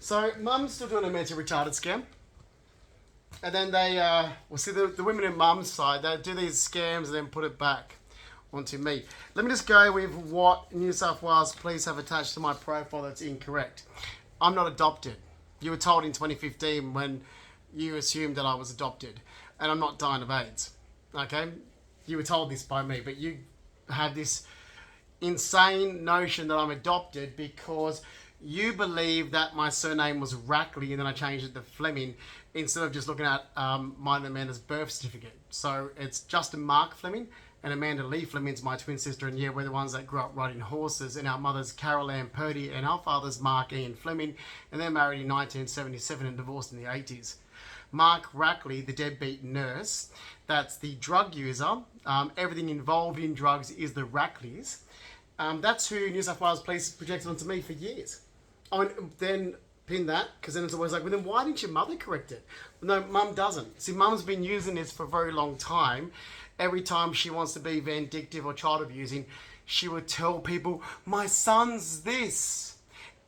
So mum's still doing a mental retarded scam. And then they, see the women in mum's side, they do these scams and then put it back onto me. Let me just go with what New South Wales police have attached to my profile that's incorrect. I'm not adopted. You were told in 2015 when you assumed that I was adopted. And I'm not dying of AIDS. Okay? You were told this by me, but you have this insane notion that I'm adopted because you believe that my surname was Rackley and then I changed it to Fleming instead of just looking at mine and Amanda's birth certificate. So it's Justin Mark Fleming and Amanda Lee Fleming's my twin sister, and yeah, we're the ones that grew up riding horses, and our mother's Carol Ann Purdy and our father's Mark Ian Fleming, and they're married in 1977 and divorced in the 80s. Mark Rackley, the deadbeat nurse, that's the drug user. Everything involved in drugs is the Rackleys. That's who New South Wales Police projected onto me for years. Then pin that, because then it's always like, well, then why didn't your mother correct it? No, mum doesn't. See, mum's been using this for a very long time. Every time she wants to be vindictive or child abusing, she would tell people, my son's this.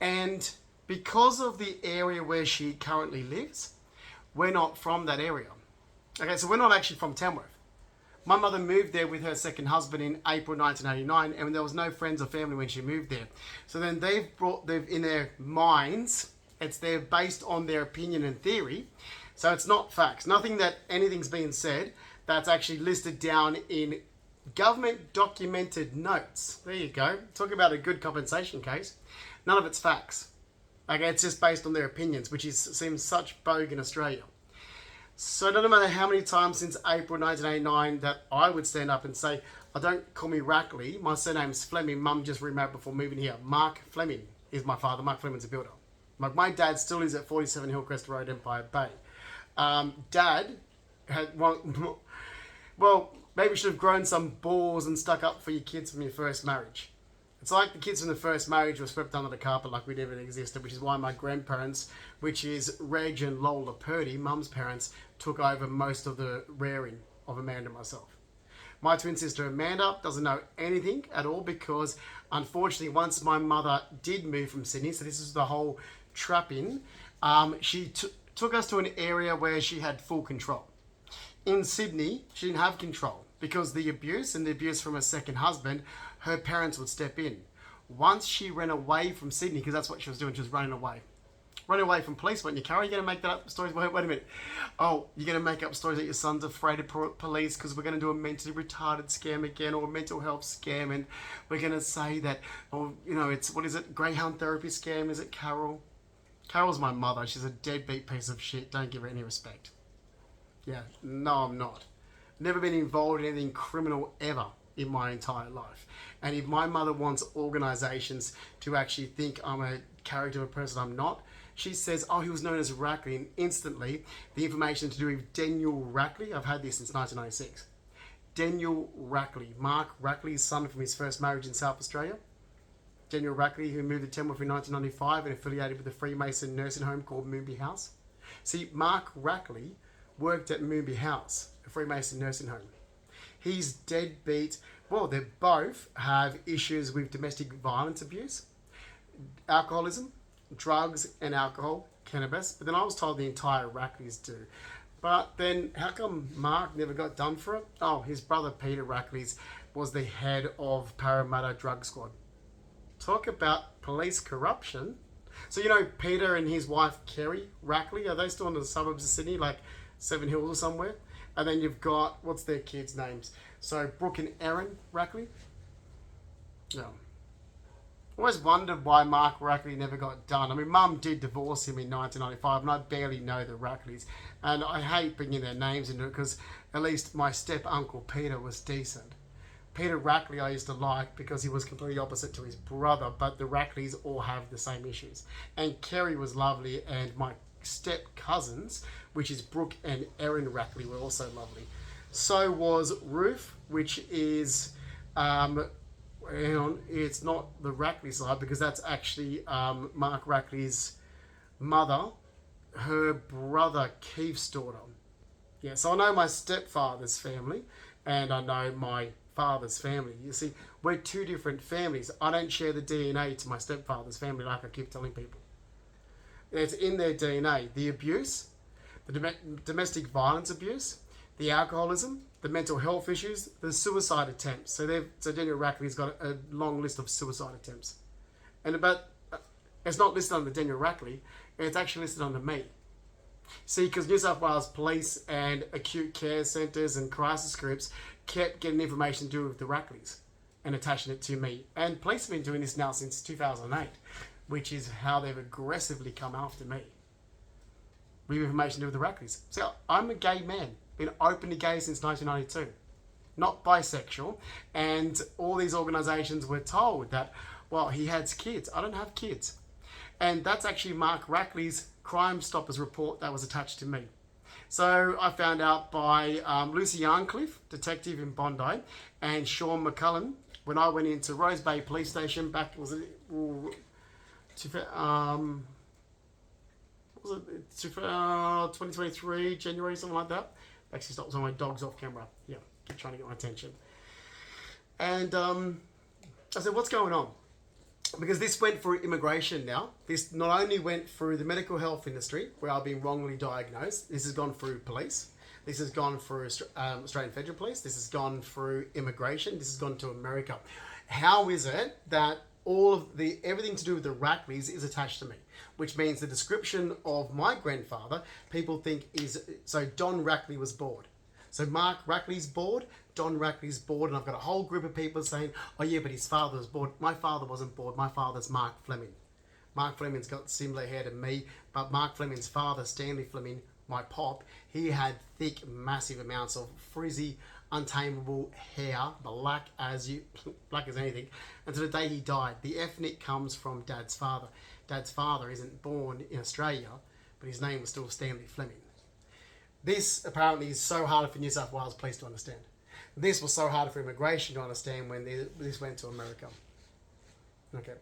And because of the area where she currently lives, we're not from that area. Okay, so we're not actually from Tamworth. My mother moved there with her second husband in April 1989, and there was no friends or family when she moved there. So then they've in their minds, they're based on their opinion and theory. So it's not facts. Nothing that anything's being said that's actually listed down in government documented notes. There you go. Talk about a good compensation case. None of it's facts. Okay, it's just based on their opinions, which seems such bogue in Australia. So no matter how many times since April 1989 that I would stand up and say, I don't call me Rackley, my surname's Fleming, mum just remarried before moving here. Mark Fleming is my father. Mark Fleming's a builder. My dad still lives at 47 Hillcrest Road, Empire Bay. Dad had, well, maybe should have grown some balls and stuck up for your kids from your first marriage. It's like the kids from the first marriage were swept under the carpet like we never existed, which is why my grandparents, which is Reg and Lola Purdy, mum's parents, took over most of the rearing of Amanda and myself. My twin sister Amanda doesn't know anything at all because, unfortunately, once my mother did move from Sydney, so this is the whole trap-in, she took us to an area where she had full control. In Sydney, she didn't have control because the abuse from her second husband, her parents would step in. Once she ran away from Sydney, because that's what she was doing, she was running away. Running away from police. What, in your car? Are you going to make that up stories? Wait a minute. Oh, you're going to make up stories that your son's afraid of police because we're going to do a mentally retarded scam again, or a mental health scam, and we're going to say that, oh, you know, it's, what is it, Greyhound therapy scam? Is it Carol? Carol's my mother. She's a deadbeat piece of shit. Don't give her any respect. Yeah, no, I'm not. Never been involved in anything criminal ever in my entire life. And if my mother wants organisations to actually think I'm a character of a person I'm not, she says, oh, he was known as Rackley, and instantly the information to do with Daniel Rackley, I've had this since 1996. Daniel Rackley, Mark Rackley's son from his first marriage in South Australia. Daniel Rackley, who moved to Tamworth in 1995 and affiliated with the Freemason nursing home called Moonby House. See, Mark Rackley worked at Moonby House, a Freemason nursing home. He's deadbeat. Well, they both have issues with domestic violence abuse, alcoholism, drugs and alcohol, cannabis. But then I was told the entire Rackleys do. But then how come Mark never got done for it? Oh, his brother Peter Rackley was the head of Parramatta Drug Squad. Talk about police corruption. So, you know, Peter and his wife Kerry Rackley, are they still in the suburbs of Sydney, like Seven Hills or somewhere? And then you've got, what's their kids' names? So Brooke and Aaron Rackley. Yeah. Always wondered why Mark Rackley never got done. I mean, Mum did divorce him in 1995, and I barely know the Rackleys. And I hate bringing their names into it because at least my step-uncle Peter was decent. Peter Rackley I used to like because he was completely opposite to his brother, but the Rackleys all have the same issues. And Kerry was lovely, and my step-cousins, which is Brooke and Erin Rackley, were also lovely. So was Ruth, which is... it's not the Rackley side because that's actually Mark Rackley's mother, her brother Keith's daughter. Yeah, so I know my stepfather's family and I know my father's family. You see, we're two different families. I don't share the DNA to my stepfather's family like I keep telling people. It's in their DNA. The abuse, the domestic violence abuse, the alcoholism, the mental health issues, the suicide attempts. So Daniel Rackley's got a long list of suicide attempts, it's not listed under Daniel Rackley. It's actually listed under me. See, because New South Wales Police and acute care centres and crisis groups kept getting information to do with the Rackleys and attaching it to me. And police have been doing this now since 2008, which is how they've aggressively come after me. With information to do with the Rackleys. See, I'm a gay man. Been openly gay since 1992. Not bisexual. And all these organisations were told that, well, he has kids. I don't have kids. And that's actually Mark Rackley's Crime Stoppers report that was attached to me. So I found out by Lucy Yarncliffe, detective in Bondi, and Sean McCullen, when I went into Rose Bay Police Station back, was it 2023, January, something like that. Actually stopped on my dogs off camera. Yeah, keep trying to get my attention. And I said, what's going on? Because this went through immigration now. This not only went through the medical health industry, where I've been wrongly diagnosed. This has gone through police. This has gone through Australian Federal Police. This has gone through immigration. This has gone to America. How is it that everything to do with the Rackleys is attached to me? Which means the description of my grandfather, people think is, so Don Rackley was bored. So Mark Rackley's bored, Don Rackley's bored, and I've got a whole group of people saying, oh yeah, but his father was bored. My father wasn't bored. My father's Mark Fleming. Mark Fleming's got similar hair to me, but Mark Fleming's father, Stanley Fleming, my pop, he had thick, massive amounts of frizzy, untamable hair, black as anything. And to the day he died, the ethnic comes from Dad's father. Dad's father isn't born in Australia, but his name was still Stanley Fleming. This apparently is so hard for New South Wales Police to understand. This was so hard for immigration to understand when this went to America. Okay,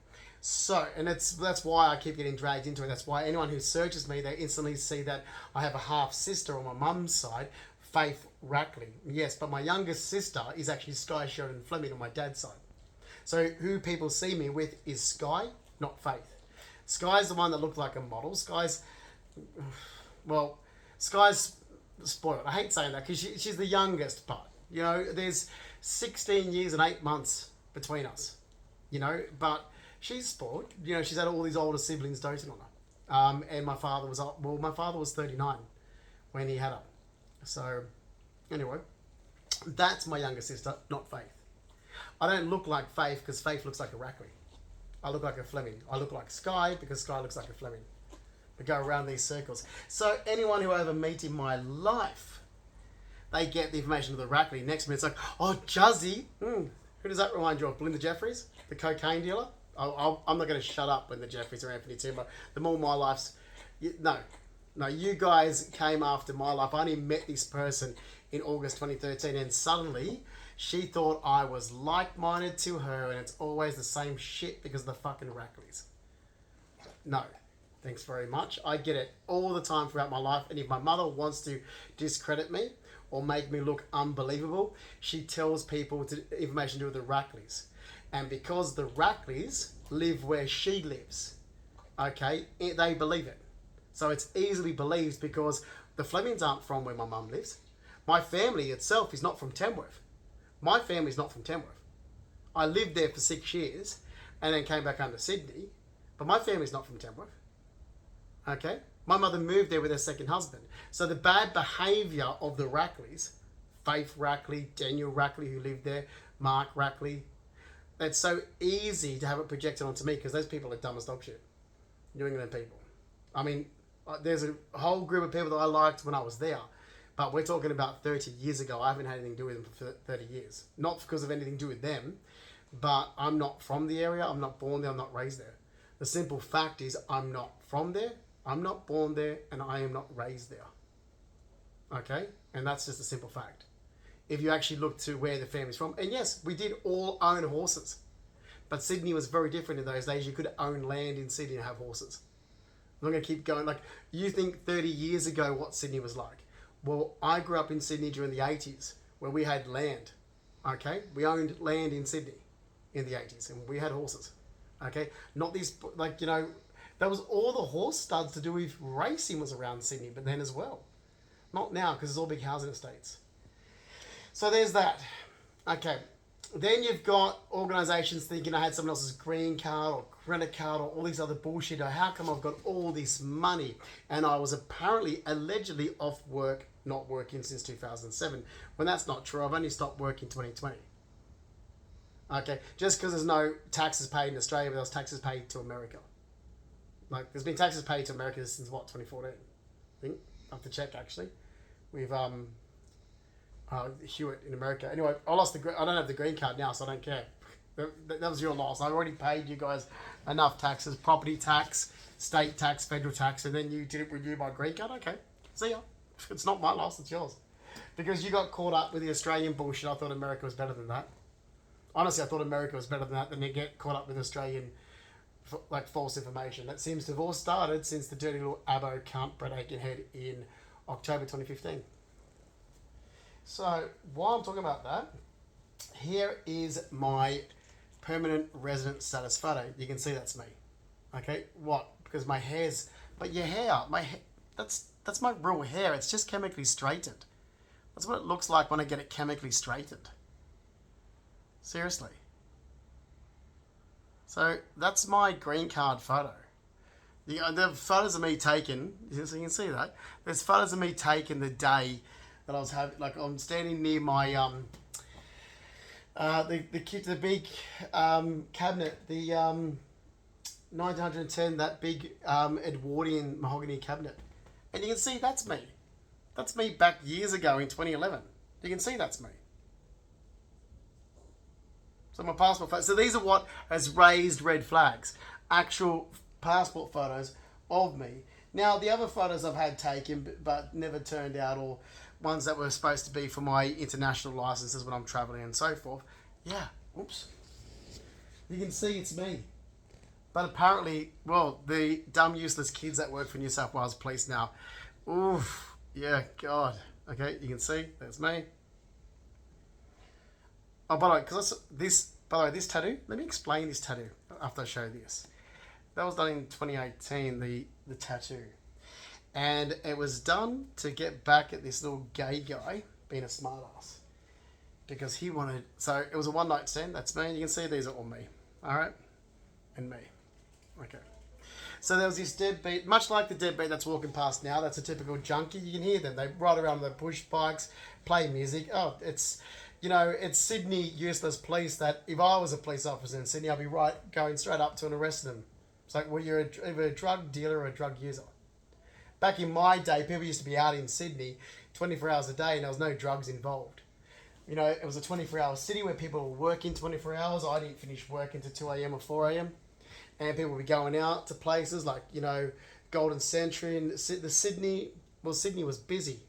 so, and that's why I keep getting dragged into it. That's why anyone who searches me, they instantly see that I have a half sister on my mum's side, Faith Rackley. Yes, but my youngest sister is actually Sky Sheridan Fleming on my dad's side. So who people see me with is Sky, not Faith. Sky's the one that looked like a model. Sky's spoiled. I hate saying that because she's the youngest, but, you know, there's 16 years and 8 months between us, you know, but she's spoiled. You know, she's had all these older siblings doting on her. And my father was 39 when he had her. So, anyway, that's my younger sister, not Faith. I don't look like Faith because Faith looks like a Rackley. I look like a Fleming. I look like Sky because Sky looks like a Fleming. We go around these circles. So anyone who I ever meet in my life, they get the information of the Rackley. Next minute it's like, oh, Juzzy. Who does that remind you of? Belinda Jeffries? The cocaine dealer? I'm not going to shut up when the Jeffries or Anthony Timber. The more my life's... No, you guys came after my life. I only met this person in August 2013 and suddenly she thought I was like-minded to her and it's always the same shit because of the fucking Rackleys. No. Thanks very much. I get it all the time throughout my life. And if my mother wants to discredit me or make me look unbelievable, she tells people information to do with the Rackleys. And because the Rackleys live where she lives, okay, they believe it. So it's easily believed because the Flemings aren't from where my mum lives. My family itself is not from Tamworth. My family's not from Tamworth. I lived there for 6 years and then came back home to Sydney, but my family's not from Tamworth. Okay? My mother moved there with her second husband. So the bad behaviour of the Rackleys, Faith Rackley, Daniel Rackley who lived there, Mark Rackley, it's so easy to have it projected onto me because those people are dumb as dog shit. New England people. I mean, there's a whole group of people that I liked when I was there, but we're talking about 30 years ago. I haven't had anything to do with them for 30 years. Not because of anything to do with them, but I'm not from the area. I'm not born there. I'm not raised there. The simple fact is I'm not from there. I'm not born there and I am not raised there. Okay? And that's just a simple fact. If you actually look to where the family's from, and yes, we did all own horses, but Sydney was very different in those days. You could own land in Sydney and have horses. I'm not going to keep going. Like, you think 30 years ago what Sydney was like. Well, I grew up in Sydney during the 80s where we had land. Okay? We owned land in Sydney in the 80s and we had horses. Okay? Not these, like, you know, That was all the horse studs to do with racing was around Sydney, but then as well. Not now, because it's all big housing estates. So there's that. Okay. Then you've got organisations thinking I had someone else's green card or credit card or all these other bullshit. Or how come I've got all this money? And I was apparently, allegedly off work, not working since 2007. When that's not true. I've only stopped work in 2020. Okay. Just because there's no taxes paid in Australia, but there's taxes paid to America. Like, there's been taxes paid to America since, what, 2014? I think. I have to check, actually. We've, Hewitt in America. Anyway, I don't have the green card now, so I don't care. That was your loss. I already paid you guys enough taxes, property tax, state tax, federal tax, and then you didn't renew my green card. Okay, see ya. It's not my loss, it's yours. Because you got caught up with the Australian bullshit. I thought America was better than that. Honestly, I thought America was better than that, than to get caught up with Australian, like, false information. That seems to have all started since the dirty little abo cunt Brett Aikenhead in October 2015. So, while I'm talking about that, here is my permanent resident status photo. You can see that's me. Okay, what? Because my hair's... But your hair, that's my real hair. It's just chemically straightened. That's what it looks like when I get it chemically straightened. Seriously. So, that's my green card photo. The photos of me taken, so you can see that. There's photos of me taken the day that I was having, like, I'm standing near my the big cabinet, the 1910, that big Edwardian mahogany cabinet, and you can see that's me. That's me back years ago in 2011. You can see that's me. So my passport photo. So these are what has raised red flags. Actual passport photos of me. Now the other photos I've had taken but never turned out, or ones that were supposed to be for my international licenses when I'm traveling and so forth. Yeah, oops. You can see it's me. But apparently, well, the dumb, useless kids that work for New South Wales Police now. Oof, yeah, God. Okay, you can see, that's me. Oh, by the way, this tattoo, let me explain this tattoo after I show this. That was done in 2018, the tattoo. And it was done to get back at this little gay guy being a smartass. Because he wanted... So it was a one night stand. That's me. You can see these are all me. Alright? And me. Okay. So there was this deadbeat, much like the deadbeat that's walking past now. That's a typical junkie. You can hear them. They ride around with their push bikes, play music. Oh, it's... You know, it's Sydney useless police that if I was a police officer in Sydney, I'd be going straight up to and arresting them. It's like, well, you're either a drug dealer or a drug user. Back in my day, people used to be out in Sydney 24 hours a day and there was no drugs involved. You know, it was a 24-hour city where people were working 24 hours. I didn't finish work until 2 a.m. or 4 a.m. And people would be going out to places like, you know, Golden Century and Sydney was busy.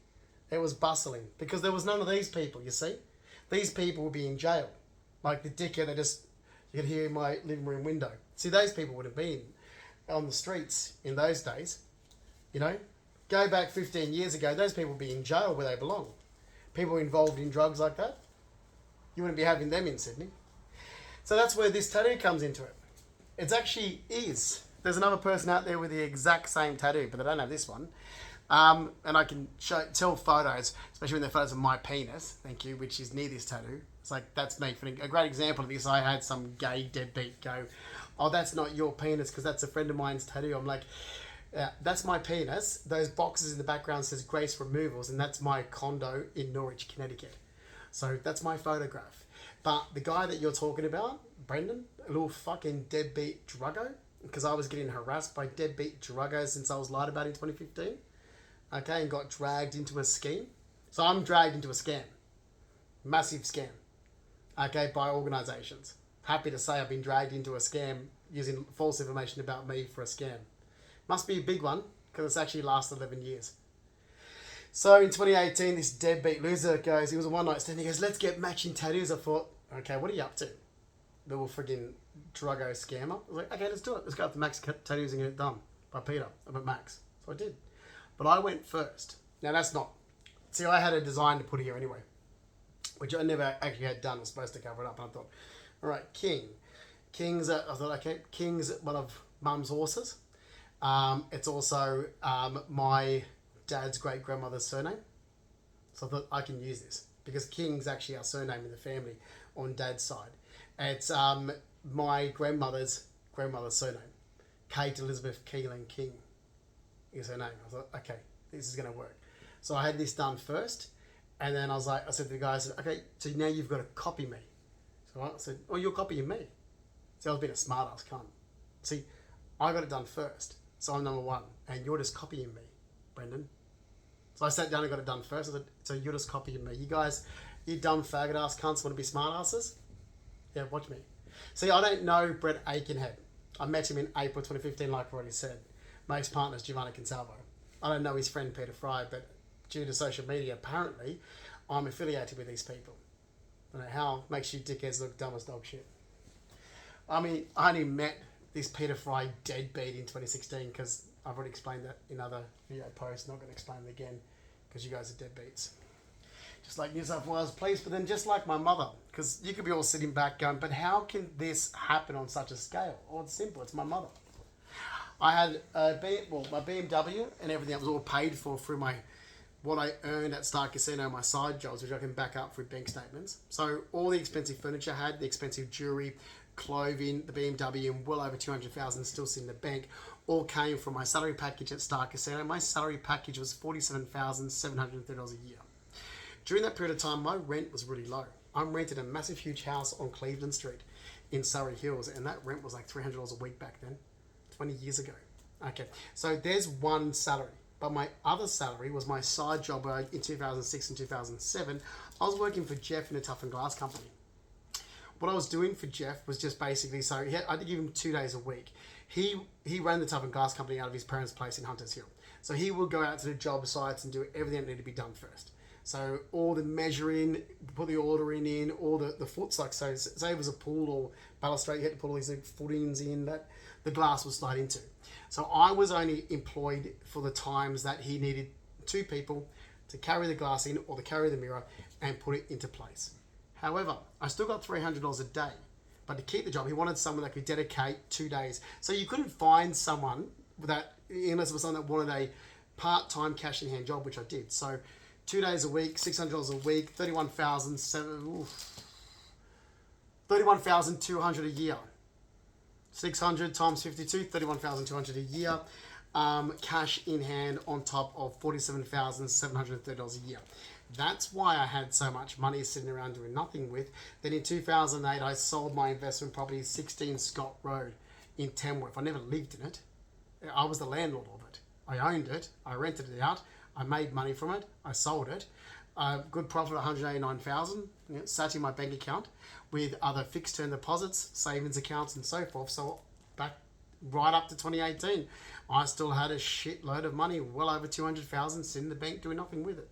It was bustling because there was none of these people, you see. These people would be in jail. Like the dickhead that you could hear in my living room window. See, those people would have been on the streets in those days. You know, go back 15 years ago, those people would be in jail where they belong. People involved in drugs like that, you wouldn't be having them in Sydney. So that's where this tattoo comes into it. It actually is. There's another person out there with the exact same tattoo, but they don't have this one. And I can tell photos, especially when they're photos of my penis, thank you, which is near this tattoo. It's like, that's me. For a great example of this, I had some gay deadbeat go, oh, that's not your penis because that's a friend of mine's tattoo. I'm like... Yeah, that's my penis. Those boxes in the background says Grace Removals, and that's my condo in Norwich, Connecticut. So that's my photograph. But the guy that you're talking about, Brendan, a little fucking deadbeat druggo, because I was getting harassed by deadbeat druggos since I was lied about in 2015, okay, and got dragged into a scheme. So I'm dragged into a scam. Massive scam. Okay, by organisations. Happy to say I've been dragged into a scam using false information about me for a scam. Must be a big one, because it's actually lasted 11 years. So in 2018, this deadbeat loser goes, he was a one-night stand, he goes, let's get matching tattoos. I thought, okay, what are you up to? Little friggin' druggo scammer. I was like, okay, let's do it. Let's go up to Max Tattoos and get it done by Peter up at Max. So I did. But I went first. Now that's not... See, I had a design to put here anyway, which I never actually had done. I was supposed to cover it up. And I thought, all right, King. I thought, okay, King's one of Mum's horses. It's also my dad's great grandmother's surname. So I thought I can use this because King's actually our surname in the family on dad's side. It's my grandmother's surname. Kate Elizabeth Keelan King is her name. I thought, okay, this is going to work. So I had this done first, and then I said to the guy, I said, okay, so now you've got to copy me. So I said, oh, you're copying me. So I was being a smart ass cunt. See, I got it done first, so I'm number one, and you're just copying me, Brendan. So I sat down and got it done first. I said, so you're just copying me. You guys, you dumb faggot ass cunts want to be smart asses? Yeah, watch me. See, I don't know Brett Aikenhead. I met him in April 2015, like I already said. My ex-partner is Giovanni Consalvo. I don't know his friend Peter Fry, but due to social media, apparently, I'm affiliated with these people. I don't know how it makes you dickheads look dumb as dog shit. I mean, I only met this Peter Fry deadbeat in 2016 because I've already explained that in other video posts. Not going to explain it again because you guys are deadbeats. Just like New South Wales Police, but then just like my mother, because you could be all sitting back going, but how can this happen on such a scale? Oh, it's simple. It's my mother. I had my BMW and everything that was all paid for through what I earned at Star Casino, my side jobs, which I can back up through bank statements. So all the expensive furniture I had, the expensive jewelry, clothing, the BMW, and well over 200,000 still sitting in the bank, all came from my salary package at Star Casino. My salary package was $47,730 a year. During that period of time, my rent was really low. I'm renting a massive, huge house on Cleveland Street in Surrey Hills, and that rent was like $300 a week back then, 20 years ago. Okay, so there's one salary. But my other salary was my side job in 2006 and 2007. I was working for Jeff in a tough and glass company. What I was doing for Jeff was just basically, I had to give him 2 days a week. He ran the tough and glass company out of his parents' place in Hunters Hill. So he would go out to the job sites and do everything that needed to be done first. So all the measuring, put the ordering in, all the foots, like so say it was a pool or balustrade, you had to put all these footings in that the glass would slide into. So I was only employed for the times that he needed 2 people to carry the glass in or to carry the mirror and put it into place. However, I still got $300 a day. But to keep the job, he wanted someone that could dedicate 2 days. So you couldn't find someone that, unless it was someone that wanted a part-time cash in hand job, which I did. So 2 days a week, $600 a week, $31,200 a year. 600 times 52, $31,200 a year. Cash in hand on top of $47,730 a year. That's why I had so much money sitting around doing nothing with. Then in 2008, I sold my investment property, 16 Scott Road in Tamworth. I never lived in it. I was the landlord of it. I owned it. I rented it out. I made money from it. I sold it. Good profit, $189,000. Sat in my bank account with other fixed term deposits, savings accounts, and so forth. So back right up to 2018, I still had a shitload of money, well over 200,000, sitting in the bank doing nothing with it.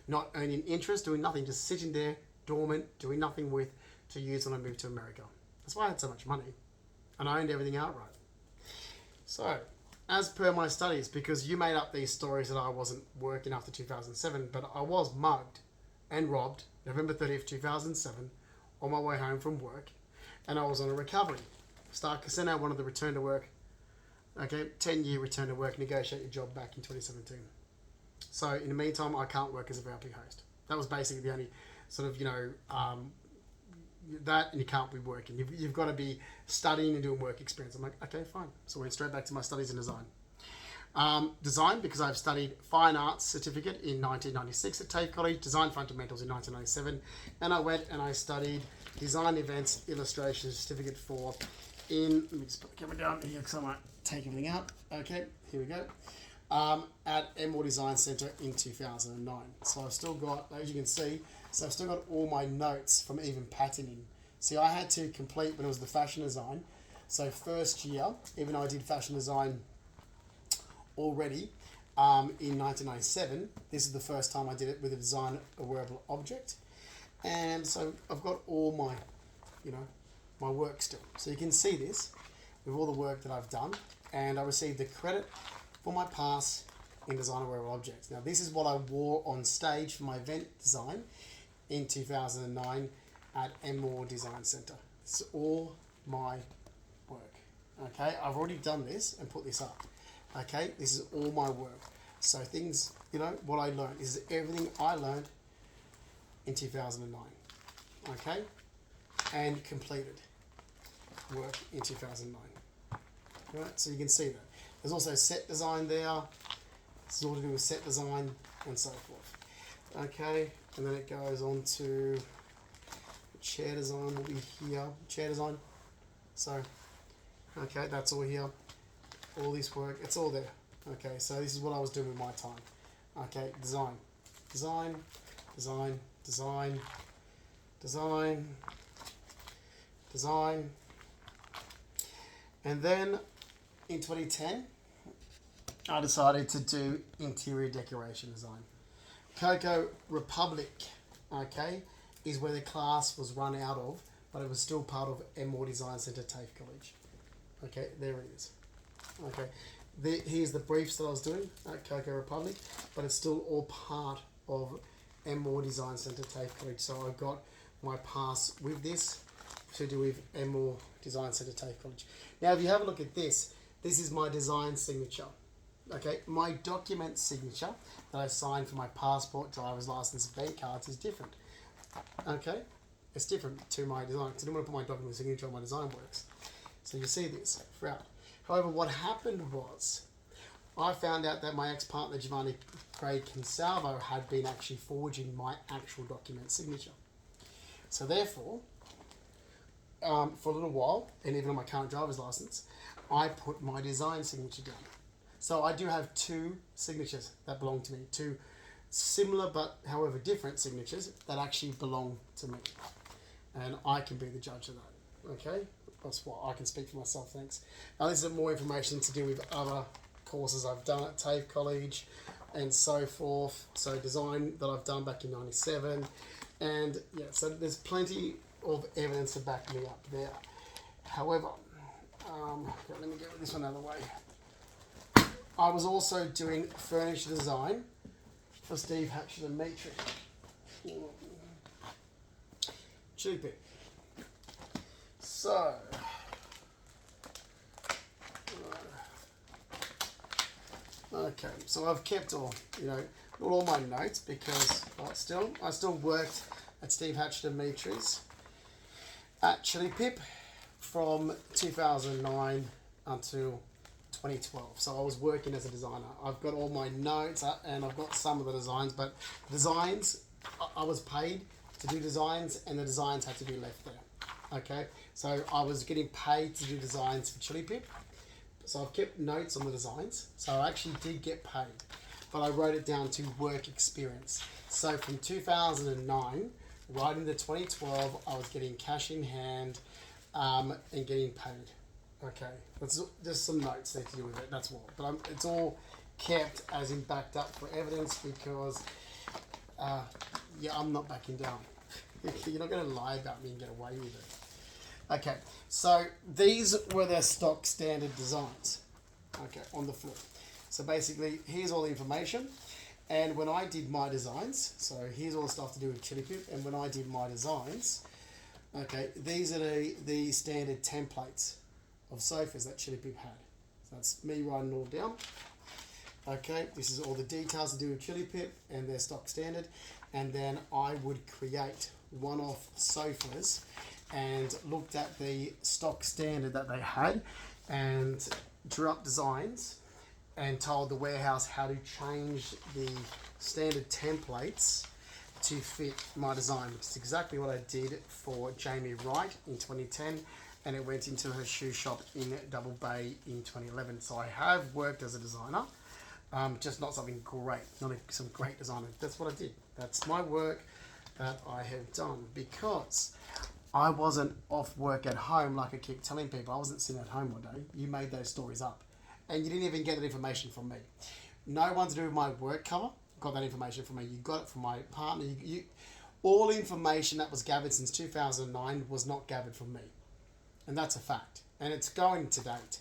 Not earning interest, doing nothing, just sitting there dormant, doing nothing with, to use when I moved to America. That's why I had so much money. And I owned everything outright. So, as per my studies, because you made up these stories that I wasn't working after 2007, but I was mugged and robbed November 30th, 2007, on my way home from work, and I was on a recovery. Star Casino wanted the return to work, 10-year return to work, negotiate your job back in 2017. So in the meantime, I can't work as a VIP host. That was basically the only sort of, that, and you can't be working. You've got to be studying and doing work experience. I'm like, okay, fine. So I went straight back to my studies in design. Design, because I've studied Fine Arts Certificate in 1996 at TAFE College, Design Fundamentals in 1997, and I went and I studied Design Events Illustration Certificate 4 let me just put the camera down here because I might take everything out. Okay, here we go. At Emerald Design Centre in 2009. So I've still got, as you can see, I've still got all my notes from even patterning. See, I had to complete when it was the fashion design. So first year, even though I did fashion design already in 1997, this is the first time I did it with a design a wearable object. And so I've got all my, my work still. So you can see this with all the work that I've done. And I received the credit for my pass in design of wearable objects. Now this is what I wore on stage for my event design in 2009 at Emerald Design Centre. It's all my work. Okay, I've already done this and put this up. Okay, this is all my work. So things, what I learned. This is everything I learned in 2009. Okay, and completed work in 2009. Right, so you can see that. There's also set design there. This is all to do with set design and so forth. Okay, and then it goes on to chair design will be here. Chair design. So, okay, that's all here. All this work, it's all there. Okay, so this is what I was doing with my time. Okay, design. Design, design, design, design, design. And then in 2010, I decided to do interior decoration design. Cocoa Republic, okay, is where the class was run out of, but it was still part of Emmore Design Centre, TAFE College. Okay, there it is. Okay, here's the briefs that I was doing at Cocoa Republic, but it's still all part of Emmore Design Centre, TAFE College. So I got my pass with this to do with Emmore Design Centre, TAFE College. Now, if you have a look at this, this is my design signature. Okay, my document signature that I signed for my passport, driver's license, bank cards is different. Okay, it's different to my design. So I didn't want to put my document signature on my design works. So you see this throughout. However, what happened was I found out that my ex-partner Giovanni Craig Consalvo had been actually forging my actual document signature. So therefore, for a little while, and even on my current driver's license, I put my design signature down. So I do have two signatures that belong to me, two similar but however different signatures that actually belong to me. And I can be the judge of that, okay? That's what I can speak for myself, thanks. Now this is more information to do with other courses I've done at TAFE College and so forth. So design that I've done back in 97. And yeah, so there's plenty of evidence to back me up there. However, let me get this one out of the way. I was also doing furniture design for Steve Hatchett and Matry. Chili Pit. So, okay, so I've kept not all my notes because I still worked at Steve Hatchett and Matry's at Chili Pip from 2009 until 2012. So I was working as a designer. I've got all my notes and I've got some of the designs, but designs, I was paid to do designs and the designs had to be left there. Okay, so I was getting paid to do designs for Chili Pip. So I've kept notes on the designs. So I actually did get paid, but I wrote it down to work experience. So from 2009 right into 2012, I was getting cash in hand and getting paid. Okay, that's just some notes there to do with it, that's all. But it's all kept as in backed up for evidence because, I'm not backing down. You're not going to lie about me and get away with it. Okay, so these were the stock standard designs, okay, on the floor. So basically, here's all the information. And when I did my designs, so here's all the stuff to do with Chili Pip, and when I did my designs, okay, these are the standard templates of sofas that Chili Pip had. So that's me writing it all down. Okay, this is all the details to do with Chili Pip and their stock standard. And then I would create one-off sofas and looked at the stock standard that they had and drew up designs and told the warehouse how to change the standard templates to fit my design, which is exactly what I did for Jamie Wright in 2010, and it went into her shoe shop in Double Bay in 2011. So I have worked as a designer, just not something great, not some great designer. That's what I did. That's my work that I have done because I wasn't off work at home like I keep telling people. I wasn't sitting at home one day. You made those stories up. And you didn't even get that information from me. No one to do with my work cover got that information from me. You got it from my partner. All information that was gathered since 2009 was not gathered from me. And that's a fact. And it's going to date.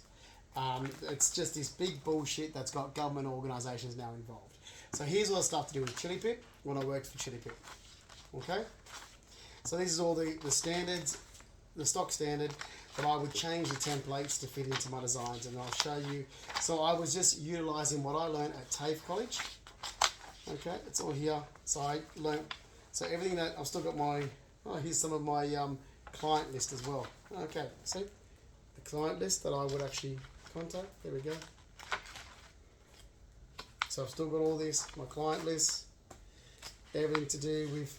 It's just this big bullshit that's got government organisations now involved. So here's all the stuff to do with Chili Pip when I worked for Chili Pip. Okay? So this is all the standards the stock standard, but I would change the templates to fit into my designs, and I'll show you. So I was just utilizing what I learned at TAFE College. Okay, it's all here. So I learned, so everything that, I've still got my, oh, here's some of my client list as well. Okay, see, the client list that I would actually contact, there we go. So I've still got all this, my client list, everything to do with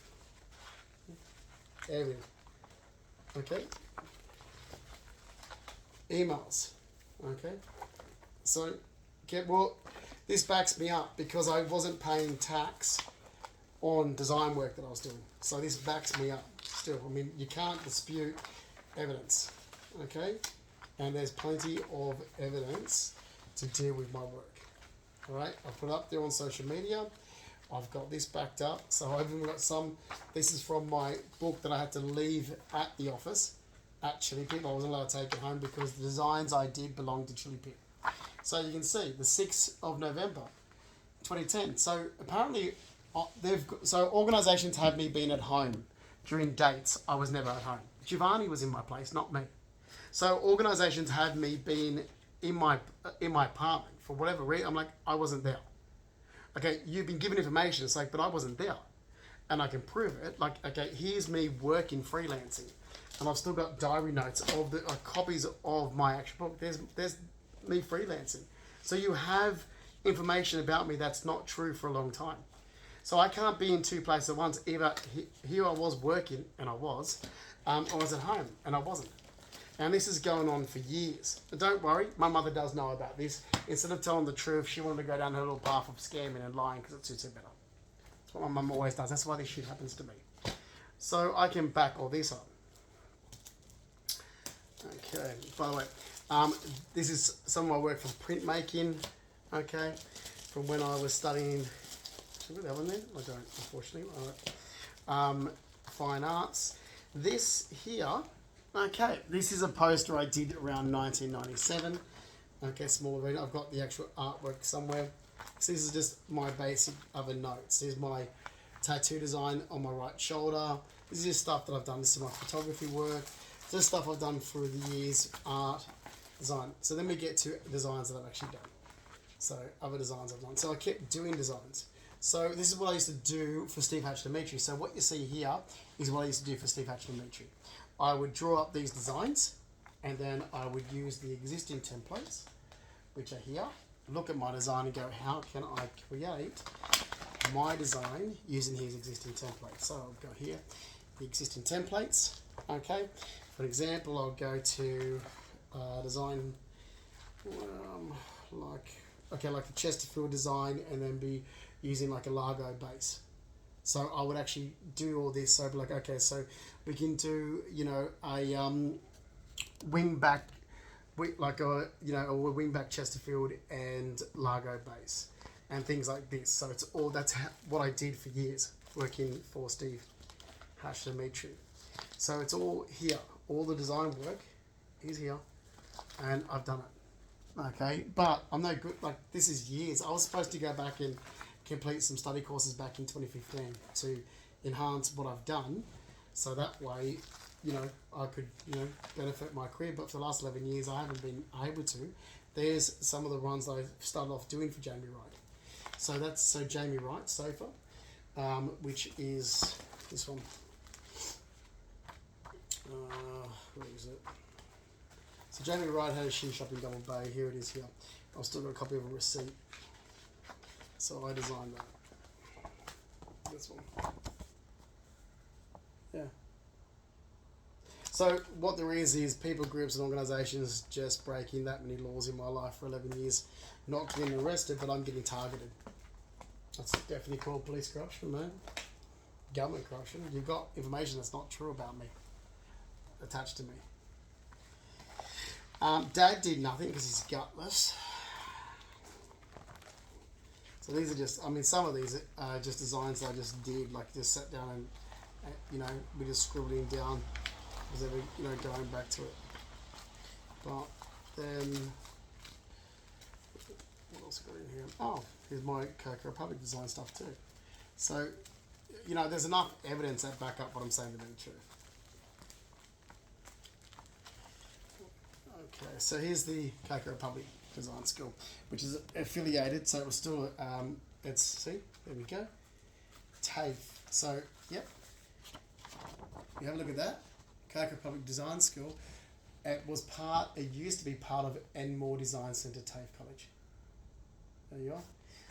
everything. Okay. Emails. Okay. So, well, this backs me up because I wasn't paying tax on design work that I was doing. So this backs me up still. I mean, you can't dispute evidence. Okay. And there's plenty of evidence to do with my work. All right, I've put it up there on social media. I've got this backed up. So I've even got some, this is from my book that I had to leave at the office at Chili Pit. I wasn't allowed to take it home because the designs I did belong to Chili Pit. So you can see the 6th of November, 2010. So apparently so organisations have me being at home during dates I was never at home. Giovanni was in my place, not me. So organisations have me being in my apartment for whatever reason. I'm like, I wasn't there. Okay, you've been given information. It's like, but I wasn't there, and I can prove it. Like, okay, here's me working freelancing, and I've still got diary notes of the copies of my actual book. There's me freelancing. So you have information about me that's not true for a long time. So I can't be in two places at once. Either here I was working, and I was at home, and I wasn't. And this is going on for years. But don't worry, my mother does know about this. Instead of telling the truth, she wanted to go down her little path of scamming and lying because it suits her better. That's what my mum always does. That's why this shit happens to me. So I can back all this up. Okay, by the way, this is some of my work from printmaking, okay, from when I was studying, should I put that one there? I don't, unfortunately. All right. Fine arts. This here, okay, this is a poster I did around 1997. Okay, small arena. I've got the actual artwork somewhere. So this is just my basic other notes. This is my tattoo design on my right shoulder. This is just stuff that I've done. This is my photography work. This is stuff I've done through the years, art, design. So then we get to designs that I've actually done. So other designs I've done. So I kept doing designs. So this is what I used to do for Steve Hatch-Dimitri. So what you see here is what I used to do for Steve Hatch-Dimitri. I would draw up these designs, and then I would use the existing templates, which are here, look at my design and go, how can I create my design using his existing templates? So I'll go here, the existing templates, okay. For example, I'll go to design, like the Chesterfield design, and then be using like a Largo base. So I would actually do all this. So I'd be like, okay, so we can do, you know, a wing back, like a, you know, a wing back Chesterfield and Largo base and things like this. So it's all, that's what I did for years working for Steve Hatch-Dimitri. So it's all here. All the design work is here, and I've done it. Okay, but I'm no good. Like, this is years. I was supposed to go back and complete some study courses back in 2015 to enhance what I've done, so that way, you know, I could, you know, benefit my career. But for the last 11 years, I haven't been able to. There's some of the runs that I've started off doing for Jamie Wright. So that's Jamie Wright sofa, which is this one. Where is it? So Jamie Wright had a shoe shop in Double Bay. Here it is here. I've still got a copy of a receipt. So I designed that. This one. Yeah. So what there is people, groups and organisations just breaking that many laws in my life for 11 years. Not getting arrested, but I'm getting targeted. That's definitely called police corruption, man. Government corruption. You've got information that's not true about me attached to me. Dad did nothing because he's gutless. So these are just, I mean, some of these are just designs that I just did, like just sat down and, you know, we just scribbling down as every, you know, going back to it. But then, what else got in here? Oh, here's my Coca Republic design stuff too. So, you know, there's enough evidence that back up what I'm saying to be true. Okay, so here's the Cocoa Republic Design School, which is affiliated, so it was still, it's, see, there we go, TAFE. So, yep, you have a look at that, Cocoa Republic Design School. It used to be part of Enmore Design Centre, TAFE College. There you are.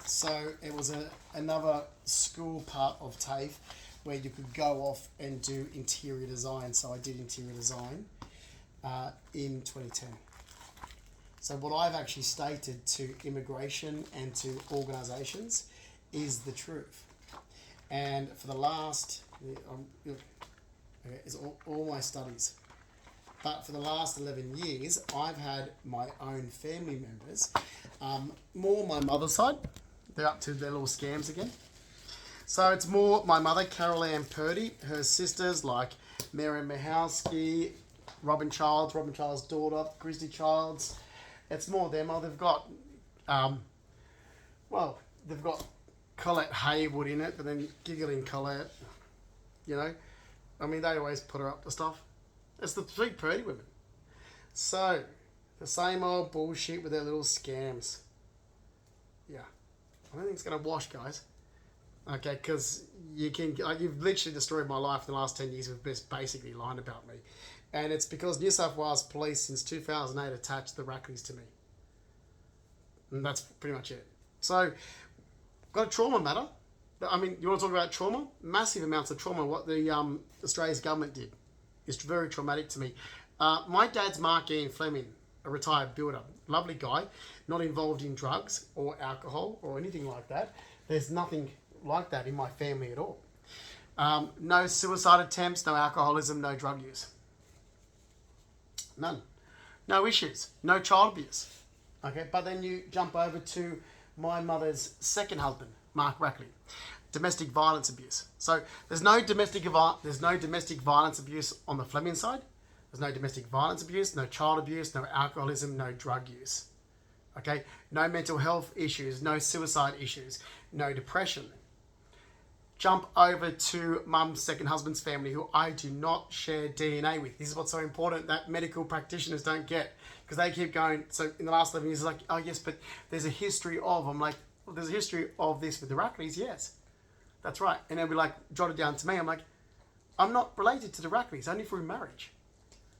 So it was another school part of TAFE where you could go off and do interior design. So I did interior design in 2010. So what I've actually stated to immigration and to organisations is the truth. And for the last, it's all my studies. But for the last 11 years, I've had my own family members, more my mother's side. They're up to their little scams again. So it's more my mother, Carol Ann Purdy, her sisters like Mary Mahowski, Robin Childs' daughter, Christy Childs. It's more them. Oh, they've got, they've got Colette Haywood in it, but then Giggling Colette, you know. I mean, they always put her up to stuff. It's the three Purdy women. So, the same old bullshit with their little scams. Yeah. I don't think it's going to wash, guys. Okay, because you've literally destroyed my life in the last 10 years with just basically lying about me. And it's because New South Wales Police since 2008 attached the Rackleys to me. And that's pretty much it. So, got a trauma matter. I mean, you want to talk about trauma? Massive amounts of trauma. What the Australia's government did is very traumatic to me. My dad's Mark Ian Fleming, a retired builder. Lovely guy, not involved in drugs or alcohol or anything like that. There's nothing like that in my family at all. No suicide attempts, no alcoholism, no drug use. None. No issues. No child abuse. Okay, but then you jump over to my mother's second husband, Mark Rackley. Domestic violence abuse. So there's no domestic violence abuse on the Fleming side. There's no domestic violence abuse, no child abuse, no alcoholism, no drug use. Okay, no mental health issues, no suicide issues, no depression. Jump over to mum's second husband's family, who I do not share DNA with. This is what's so important that medical practitioners don't get, because they keep going. So in the last 11 years, it's like, oh yes, but there's a history of. I'm like, well, there's a history of this with the Rackleys, yes. That's right. And they'll be like, jot it down to me. I'm like, I'm not related to the Rackleys, only through marriage.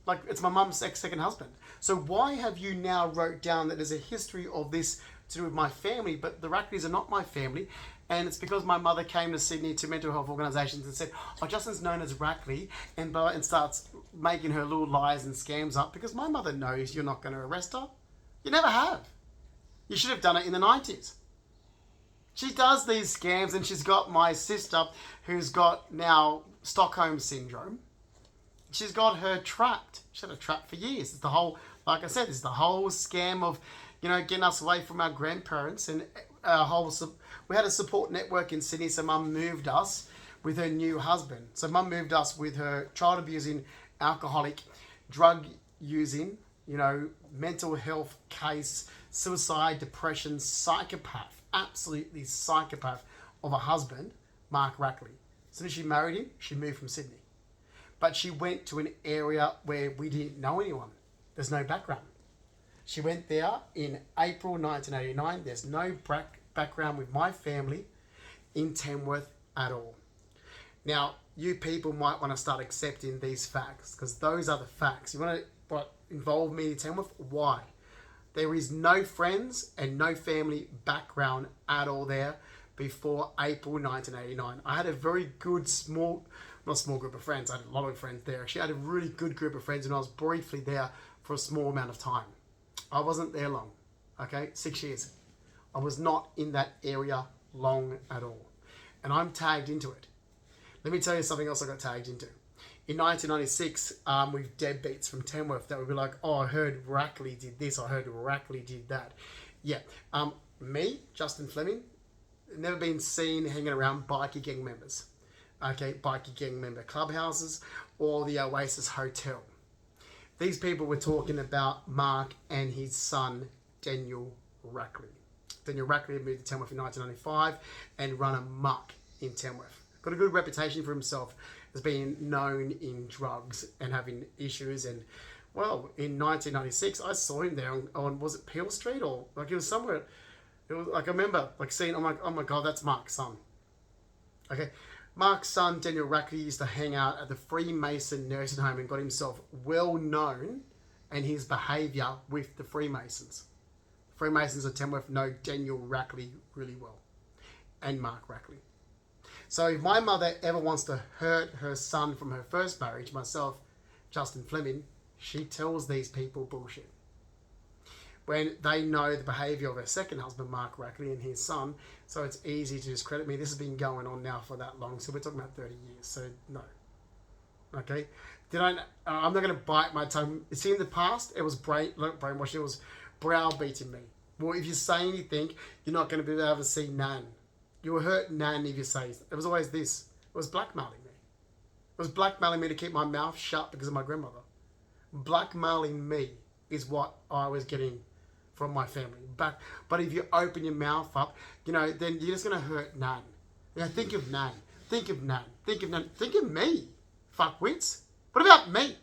Like, it's my mum's second husband. So why have you now wrote down that there's a history of this to do with my family, but the Rackleys are not my family? And it's because my mother came to Sydney to mental health organisations and said, oh, Justin's known as Rackley, and starts making her little lies and scams up, because my mother knows you're not going to arrest her. You never have. You should have done it in the 90s. She does these scams, and she's got my sister who's got now Stockholm Syndrome. She's got her trapped. She's had her trapped for years. It's the whole, like I said, it's the whole scam of, you know, getting us away from our grandparents. And we had a support network in Sydney, so mum moved us with her new husband. So mum moved us with her child abusing, alcoholic, drug using, you know, mental health case, suicide, depression, psychopath, absolutely psychopath of a husband, Mark Rackley. As soon as she married him, she moved from Sydney. But she went to an area where we didn't know anyone. There's no background. She went there in April 1989. There's no background with my family in Tamworth at all. Now, you people might want to start accepting these facts, because those are the facts. You want to involve me in Tamworth? Why? There is no friends and no family background at all there before April 1989. I had a very good not small group of friends. I had a lot of friends there. She had a really good group of friends, and I was briefly there for a small amount of time. I wasn't there long, okay? 6 years. I was not in that area long at all. And I'm tagged into it. Let me tell you something else I got tagged into. In 1996, with deadbeats from Tamworth that would be like, oh, I heard Rackley did this, I heard Rackley did that. Yeah, me, Justin Fleming, never been seen hanging around bikie gang members. Okay, bikie gang member clubhouses or the Oasis Hotel. These people were talking about Mark and his son, Daniel Rackley. Daniel Rackley moved to Tamworth in 1995 and run amok in Tamworth. Got a good reputation for himself as being known in drugs and having issues and Well, in 1996, I saw him there on was it Peel Street or like it was somewhere. It was like I remember like seeing. I'm like, oh my god, that's Mark's son. Okay, Mark's son Daniel Rackley used to hang out at the Freemason nursing home and got himself well known and his behaviour with the Freemasons. Freemasons of Tamworth know Daniel Rackley really well, and Mark Rackley. So if my mother ever wants to hurt her son from her first marriage, myself, Justin Fleming, she tells these people bullshit. When they know the behaviour of her second husband, Mark Rackley, and his son, so it's easy to discredit me. This has been going on now for that long, so we're talking about 30 years, so no. Okay? I'm not going to bite my tongue. See, in the past, it was brainwashing, it was browbeating me. Well, if you say anything, you're not going to be able to see Nan. You will hurt Nan if you say it. It was always this. It was blackmailing me. It was blackmailing me to keep my mouth shut because of my grandmother. Blackmailing me is what I was getting from my family. But if you open your mouth up, then you're just going to hurt Nan. Think of Nan. Think of Nan. Think of Nan. Think of me. Fuckwits. What about me?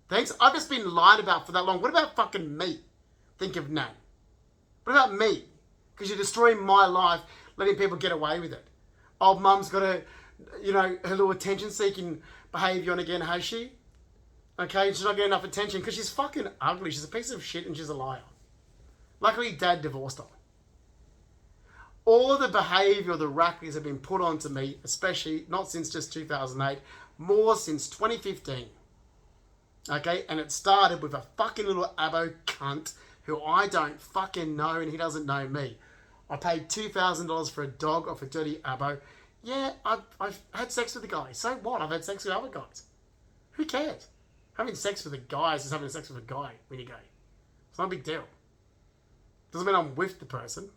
Thanks. I've just been lied about for that long. What about fucking me? Think of Nan. What about me? Because you're destroying my life, letting people get away with it. Old mum's got her little attention-seeking behaviour on again, has she? Okay, she's not getting enough attention because she's fucking ugly. She's a piece of shit and she's a liar. Luckily, Dad divorced her. All the behaviour of the Rackleys have been put onto me, especially not since just 2008, more since 2015. Okay, and it started with a fucking little abo cunt who I don't fucking know and he doesn't know me. I paid $2,000 for a dog off a dirty abo. Yeah, I've had sex with the guy. So what? I've had sex with other guys. Who cares? Having sex with a guy is just having sex with a guy when you're gay. It's not a big deal. Doesn't mean I'm with the person.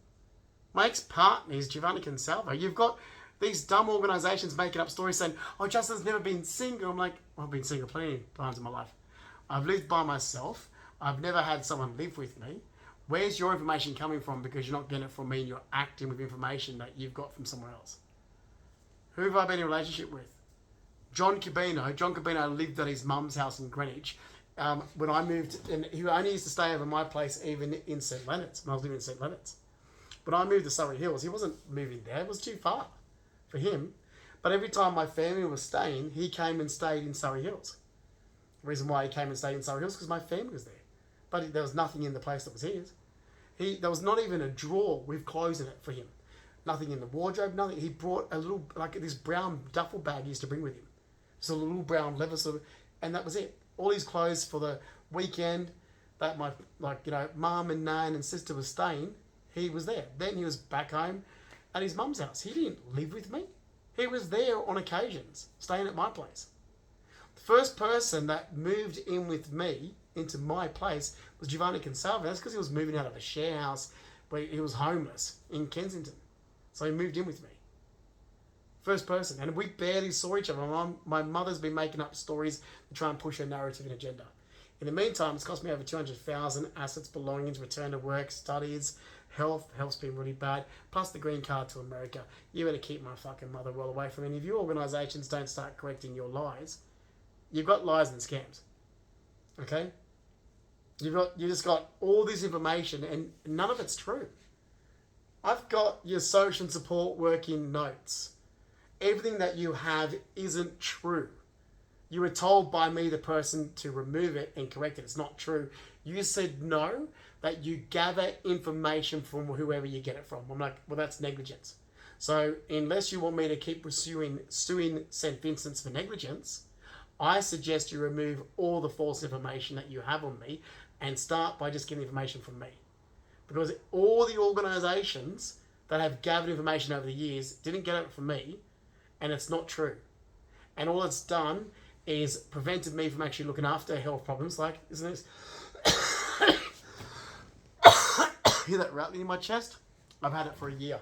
My ex-partner is Giovanni Consalvo. You've got these dumb organisations making up stories saying, oh, Justin's never been single. I'm like, well, I've been single plenty of times in my life. I've lived by myself. I've never had someone live with me. Where's your information coming from? Because you're not getting it from me and you're acting with information that you've got from somewhere else. Who have I been in a relationship with? John Cabino. John Cabino lived at his mum's house in Greenwich. When I moved, and he only used to stay over my place even in St. Leonard's, when I was living in St. Leonard's. When I moved to Surrey Hills, he wasn't moving there. It was too far for him. But every time my family was staying, he came and stayed in Surrey Hills. The reason why he came and stayed in Surrey Hills is because my family was there. But there was nothing in the place that was his. There was not even a drawer with clothes in it for him. Nothing in the wardrobe, nothing. He brought a little, like this brown duffel bag he used to bring with him. Just a little brown leather sort of, and that was it. All his clothes for the weekend that my, mum and nan and sister was staying, he was there. Then he was back home at his mum's house. He didn't live with me. He was there on occasions, staying at my place. The first person that moved in with me into my place was Giovanni Consalvo. That's because he was moving out of a share house where he was homeless in Kensington. So he moved in with me. First person. And we barely saw each other. My mother's been making up stories to try and push her narrative and agenda. In the meantime, it's cost me over 200,000 assets, belongings, return to work, studies, health. Health's been really bad. Plus the green card to America. You better keep my fucking mother well away from any of you organisations. Don't start correcting your lies. You've got lies and scams. Okay? You just got all this information and none of it's true. I've got your social support working notes. Everything that you have isn't true. You were told by me, the person, to remove it and correct it. It's not true. You said no, that you gather information from whoever you get it from. I'm like, well, that's negligence. So unless you want me to keep suing St. Vincent's for negligence, I suggest you remove all the false information that you have on me and start by just getting information from me. Because all the organisations that have gathered information over the years didn't get it from me, and it's not true. And all it's done is prevented me from actually looking after health problems like, isn't this? Hear that rattling in my chest? I've had it for a year.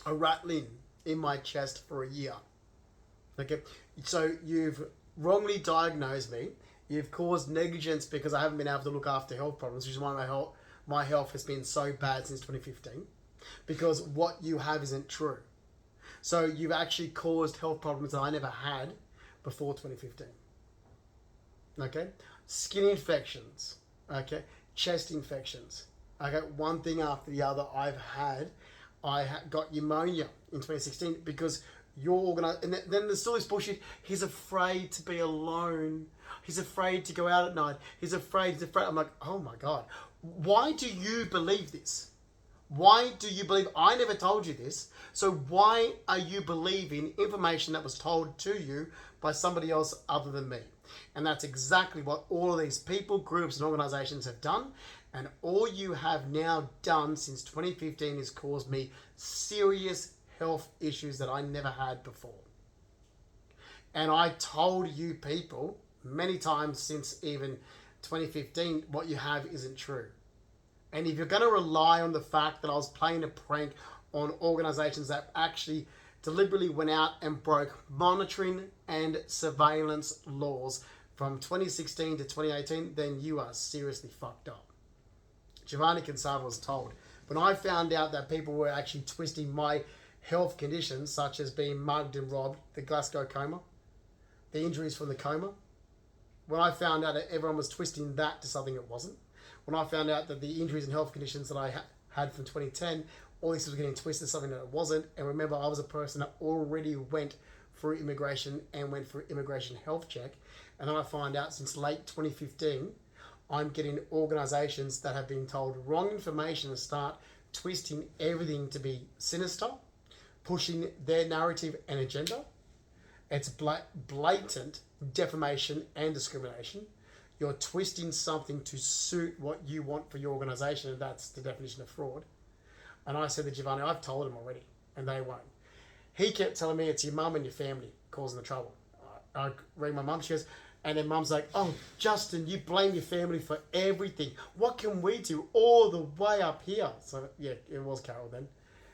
A rattling in my chest for a year. Okay, so you've wrongly diagnosed me. You've caused negligence because I haven't been able to look after health problems, which is why my health has been so bad since 2015. Because what you have isn't true. So you've actually caused health problems that I never had before 2015. Okay? skin infections, okay, chest infections. Okay, one thing after the other I've had. Got pneumonia in 2016 because your organization, and then there's still this bullshit. He's afraid to be alone. He's afraid to go out at night. He's afraid. I'm like, oh my God. Why do you believe this? Why do you believe? I never told you this. So why are you believing information that was told to you by somebody else other than me? And that's exactly what all of these people, groups, and organizations have done. And all you have now done since 2015 is caused me serious health issues that I never had before. And I told you people many times since even 2015, what you have isn't true. And if you're going to rely on the fact that I was playing a prank on organizations that actually deliberately went out and broke monitoring and surveillance laws from 2016 to 2018, then you are seriously fucked up. Giovanni Cansava was told. When I found out that people were actually twisting my health conditions, such as being mugged and robbed, the Glasgow coma, the injuries from the coma, when I found out that everyone was twisting that to something it wasn't, when I found out that the injuries and health conditions that I had from 2010, all this was getting twisted to something that it wasn't. And remember, I was a person that already went through immigration and went through immigration health check. And then I find out since late 2015, I'm getting organizations that have been told wrong information and start twisting everything to be sinister, pushing their narrative and agenda. It's blatant defamation and discrimination. You're twisting something to suit what you want for your organization, and that's the definition of fraud. And I said to Giovanni, I've told him already, and they won't. He kept telling me it's your mum and your family causing the trouble. I rang my mum, she goes, and then mum's like, oh, Justin, you blame your family for everything. What can we do all the way up here? So, yeah, it was Carol then.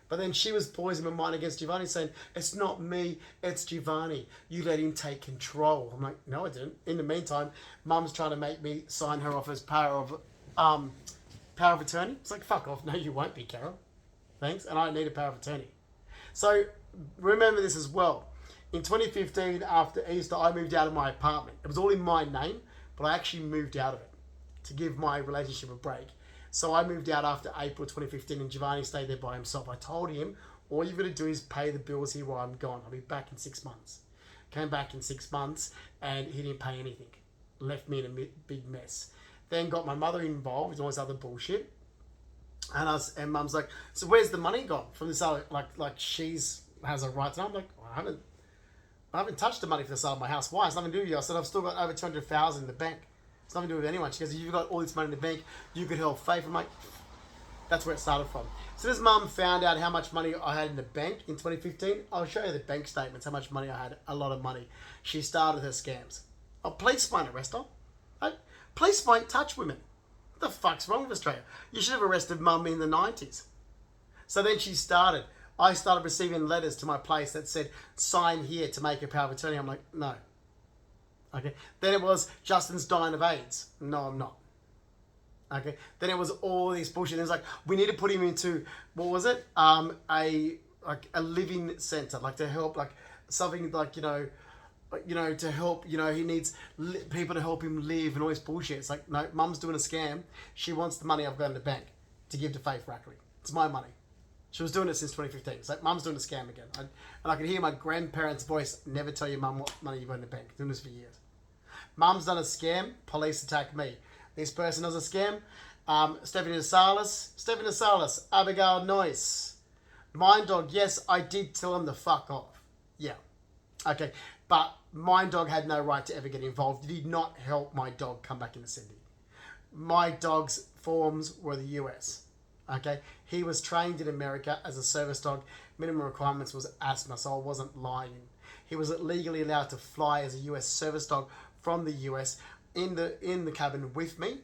But then she was poisoning my mind against Giovanni, saying, it's not me, it's Giovanni. You let him take control. I'm like, no, I didn't. In the meantime, mum's trying to make me sign her off as power of attorney. It's like, fuck off. No, you won't be, Carol. Thanks. And I don't need a power of attorney. So remember this as well. In 2015, after Easter, I moved out of my apartment. It was all in my name, but I actually moved out of it to give my relationship a break. So I moved out after April 2015 and Giovanni stayed there by himself. I told him, all you've got to do is pay the bills here while I'm gone. I'll be back in 6 months. Came back in 6 months and he didn't pay anything. Left me in a big mess. Then got my mother involved with all this other bullshit. And mum's like, so where's the money gone from this other, like she's has a right to know. I'm like, well, I haven't touched the money for the sale of my house. Why? It's nothing to do with you. I said, I've still got over 200,000 in the bank. It's nothing to do with anyone. She goes, if you've got all this money in the bank, you could help Faith. I'm like, that's where it started from. So this mum found out how much money I had in the bank in 2015. I'll show you the bank statements, how much money I had, a lot of money. She started her scams. Oh, police won't arrest her. Police won't touch women. What the fuck's wrong with Australia? You should have arrested mum in the 90s. So then I started receiving letters to my place that said, sign here to make a power of attorney. I'm like, no. Okay. Then it was, Justin's dying of AIDS. No, I'm not. Okay. Then it was all this bullshit. It was like, we need to put him into, what was it? A living center, like to help, like something like, to help, he needs people to help him live and all this bullshit. It's like, no, mum's doing a scam. She wants the money I've got in the bank to give to Faith Rackley. It's my money. She was doing it since 2015. It's like, mum's doing a scam again. And I could hear my grandparents' voice, never tell your mum what money you've got in the bank. Doing this for years. Mum's done a scam, police attack me. This person does a scam, Stephanie DeSalis, Abigail Noyce. Mind Dog, yes, I did tell him to fuck off. Yeah. Okay, but Mind Dog had no right to ever get involved. Did not help my dog come back into Sydney. My dog's forms were the US. Okay, he was trained in America as a service dog. Minimum requirements was asthma, so I wasn't lying. He was legally allowed to fly as a US service dog from the US in the cabin with me